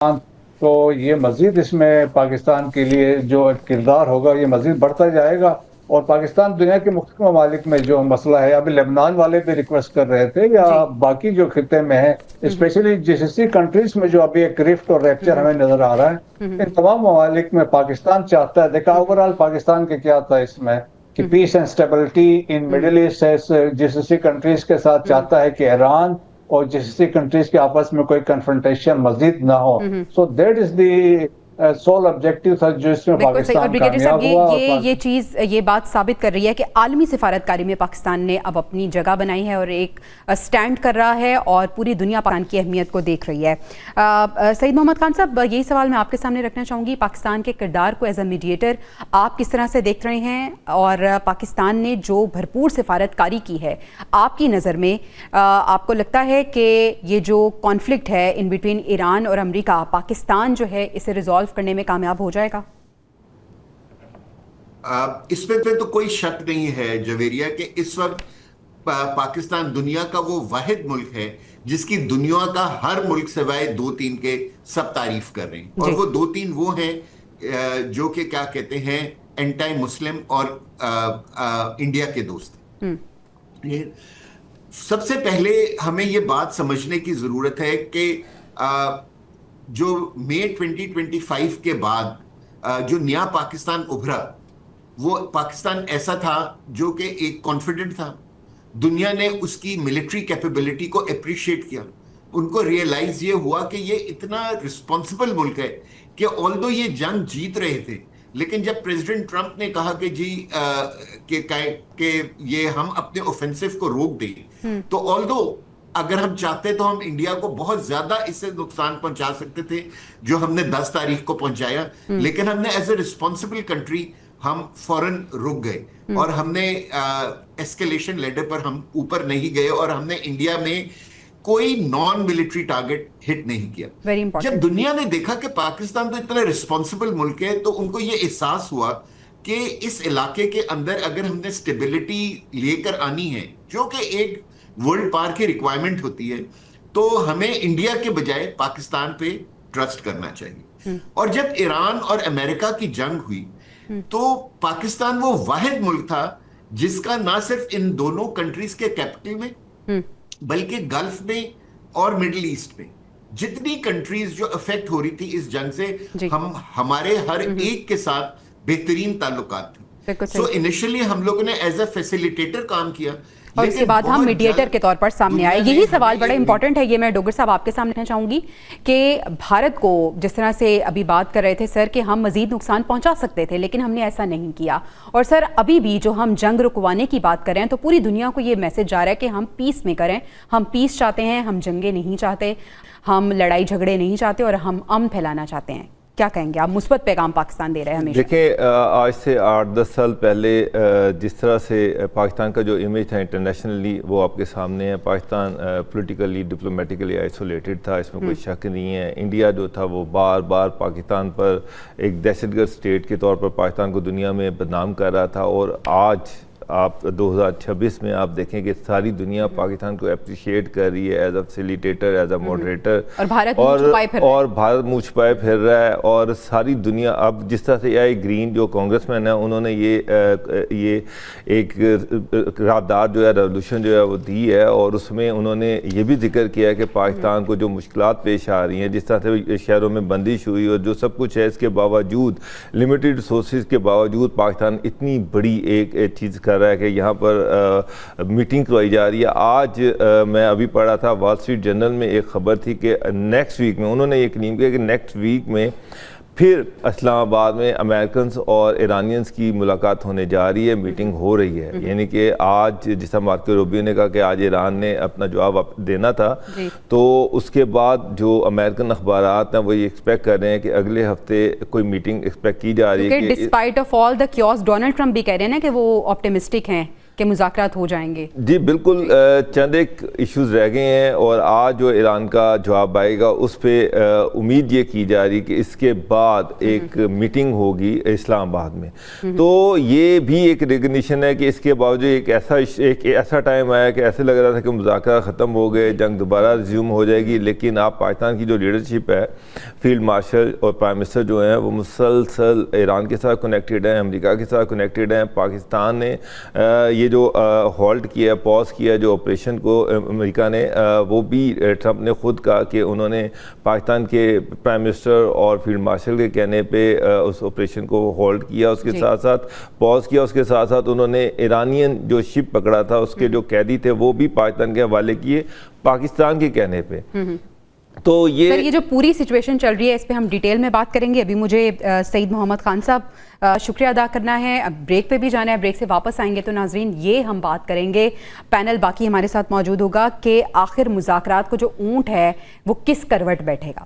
तो ये मज़ीद इसमें पाकिस्तान के लिए जो किरदार होगा ये मज़ीद बढ़ता जाएगा। और पाकिस्तान दुनिया के मुख्तलिफ ममालिक में जो मसला है, अभी लेबनान वाले भी रिक्वेस्ट कर रहे थे, या जी। बाकी जो खिते में है, स्पेशली जीसीसी कंट्रीज में जो अभी एक रिफ्ट और रैप्चर हमें नजर आ रहा है, इन तमाम ममालिक में पाकिस्तान चाहता है, देखा ओवरऑल पाकिस्तान के क्या था इसमें कि peace and stability in Middle East है, जीसीसी कंट्रीज के साथ चाहता है कि ईरान और जीसीसी कंट्रीज के आपस में कोई कन्फ्रंटेशन मजीद ना हो। So that is the sole objective था जो इसमें बिल्कुल सही। और पाकिस्तान ब्रिगेडियर साहब, कामयाब हुआ। ये चीज़, ये बात साबित कर रही है कि आलमी सिफारतकारी में पाकिस्तान ने अब अपनी जगह बनाई है और एक स्टैंड कर रहा है और पूरी दुनिया पाकिस्तान की अहमियत को देख रही है। सईद मोहम्मद खान साहब, यही सवाल मैं आपके सामने रखना चाहूँगी, पाकिस्तान के किरदार को एज अ मीडिएटर आप किस तरह से देख रहे हैं, और पाकिस्तान ने जो भरपूर सिफारतकारी की है, आपकी नज़र में आपको लगता है कि ये जो कॉन्फ्लिक्ट है इन बिटवीन ईरान और अमेरिका, पाकिस्तान जो है इसे रिजॉल्व करने में कामयाब हो जाएगा? इसमें तो कोई शक नहीं है जवेरिया कि इस वक्त पाकिस्तान दुनिया का वो वाहिद मुल्क है जिसकी दुनिया का हर मुल्क सिवाय 2-3 के सब तारीफ कर रहे हैं। और वो 2-3 वो हैं जो कि क्या कहते हैं, एंटी मुस्लिम और इंडिया के दोस्त हैं। ये सबसे पहले हमें ये बात समझने की जरूरत है कि जो मई 2025 के बाद जो नया पाकिस्तान उभरा, वो पाकिस्तान ऐसा था जो कि एक कॉन्फिडेंट था। दुनिया ने उसकी मिलिट्री कैपेबिलिटी को अप्रिशिएट किया। उनको रियलाइज ये हुआ कि ये इतना रिस्पॉन्सिबल मुल्क है कि ऑल्दो ये जंग जीत रहे थे, लेकिन जब प्रेसिडेंट ट्रंप ने कहा कि जी कि ये हम अपने ऑफेंसिव को रोक दें, तो ऑल्दो अगर हम चाहते तो हम इंडिया को बहुत ज्यादा इससे नुकसान पहुंचा सकते थे जो हमने 10 तारीख को पहुंचाया, लेकिन हमने एज ए रिस्पॉन्सिबल कंट्री हम फौरन रुक गए और हमने एस्केलेशन लेडर पर हम ऊपर नहीं गए और हमने इंडिया में कोई नॉन मिलिट्री टारगेट हिट नहीं किया। जब दुनिया ने देखा कि पाकिस्तान तो इतना रिस्पॉन्सिबल मुल्क है, तो उनको ये एहसास हुआ कि इस इलाके के अंदर अगर हमने स्टेबिलिटी लेकर आनी है, जो कि एक वर्ल्ड पावर की रिक्वायरमेंट होती है, तो हमें इंडिया के बजाय पाकिस्तान पे ट्रस्ट करना चाहिए। और जब ईरान और अमेरिका की जंग हुई, तो पाकिस्तान वो वाहिद मुल्क था जिसका ना सिर्फ इन दोनों कंट्रीज के कैपिटल में बल्कि गल्फ में और मिडिल ईस्ट में जितनी कंट्रीज जो अफेक्ट हो रही थी इस जंग से, हमारे हर एक के साथ बेहतरीन ताल्लुकात थे। सो इनिशियली हम लोगों ने एज अ फैसिलिटेटर काम किया और उसके बाद हम मीडिएटर के तौर पर सामने आए। यही सवाल बड़ा इंपॉर्टेंट है, ये मैं डोगर साहब आपके सामने रखना चाहूंगी कि भारत को जिस तरह से अभी बात कर रहे थे सर कि हम मजीद नुकसान पहुंचा सकते थे, लेकिन हमने ऐसा नहीं किया। और सर अभी भी जो हम जंग रुकवाने की बात कर रहे हैं, तो पूरी दुनिया को ये मैसेज जा रहा है कि हम पीस में करें, हम पीस चाहते हैं, हम जंगे नहीं चाहते, हम लड़ाई झगड़े नहीं चाहते और हम अमन फैलाना चाहते हैं। क्या कहेंगे आप? मुस्बत पैगाम पाकिस्तान दे रहे हैं हमेशा। देखिए, आज से 8-10 साल पहले जिस तरह से पाकिस्तान का जो इमेज था इंटरनेशनली, वो आपके सामने है। पाकिस्तान पॉलिटिकली डिप्लोमेटिकली आइसोलेटेड था, इसमें कोई शक नहीं है। इंडिया जो था वो बार बार पाकिस्तान पर एक दहशतगर्द स्टेट के तौर पर पाकिस्तान को दुनिया में बदनाम कर रहा था। और आज आप 2026 में आप देखें कि सारी दुनिया पाकिस्तान को अप्रिशिएट कर रही है as a facilitator, as a moderator, और भारत मुँह छुपाए फिर रहा है। और सारी दुनिया अब जिस तरह से AI ग्रीन जो कांग्रेसमैन है, उन्होंने ये एक राहदार जो है, रेवोल्यूशन जो है वो दी है, और उसमें उन्होंने ये भी जिक्र किया है कि पाकिस्तान को जो मुश्किलात पेश आ रही हैं, जिस तरह से शहरों में बंदिश हुई और जो सब कुछ है, इसके बावजूद लिमिटेड रिसोर्स के बावजूद पाकिस्तान इतनी बड़ी एक चीज़ कर रहा है कि यहाँ पर मीटिंग करवाई जा रही है। आज मैं अभी पढ़ा था वॉल स्ट्रीट जर्नल में एक खबर थी कि नेक्स्ट वीक में उन्होंने ये क्लेम किया कि नेक्स्ट वीक में फिर इस्लामाबाद में अमेरिकन्स और ईरानियंस की मुलाकात होने जा रही है, मीटिंग हो रही है। यानी कि आज जिस तरह मार्को रूबियो ने कहा कि आज ईरान ने अपना जवाब देना था, तो उसके बाद जो अमेरिकन अखबारात हैं वो ये एक्सपेक्ट कर रहे हैं कि अगले हफ्ते कोई मीटिंग एक्सपेक्ट की जा रही है। Despite of all the chaos, Donald Trump भी कह रहे हैं ना कि वो ऑप्टिमिस्टिक हैं कि मुज़ाकरात हो जाएंगे? जी बिल्कुल, चंद एक इश्यूज़ रह गए हैं और आज जो ईरान का जवाब आएगा उस पर उम्मीद ये की जा रही कि इसके बाद एक मीटिंग होगी इस्लामाबाद में। तो ये भी एक रिकग्निशन है कि इसके बावजूद एक ऐसा टाइम आया कि ऐसे लग रहा था कि मुज़ाकरा ख़त्म हो गए, जंग दोबारा रिज्यूम हो जाएगी, लेकिन आप पाकिस्तान की जो लीडरशिप है, फील्ड मार्शल और प्राइम मिनिस्टर जो हैं वो मुसलसल ईरान के साथ कनेक्टेड हैं, अमेरिका के साथ कनेक्टेड हैं। पाकिस्तान ने ये जो हॉल्ट किया, पॉज किया जो ऑपरेशन को अमेरिका ने, वो भी ट्रंप ने खुद कहा कि उन्होंने पाकिस्तान के प्राइम मिनिस्टर और फील्ड मार्शल के कहने पे उस ऑपरेशन को होल्ड किया, उसके साथ साथ पॉज किया, उसके साथ साथ उन्होंने ईरानियन जो शिप पकड़ा था उसके जो कैदी थे वो भी पाकिस्तान के हवाले किए पाकिस्तान के कहने पे। तो ये जो पूरी सिचुएशन चल रही है इस पे हम डिटेल में बात करेंगे। अभी मुझे सईद मोहम्मद खान साहब शुक्रिया अदा करना है, अब ब्रेक पे भी जाना है, ब्रेक से वापस आएंगे तो नाजरीन ये हम बात करेंगे, पैनल बाकी हमारे साथ मौजूद होगा कि आखिर मुज़ाकरात को जो ऊंट है वो किस करवट बैठेगा।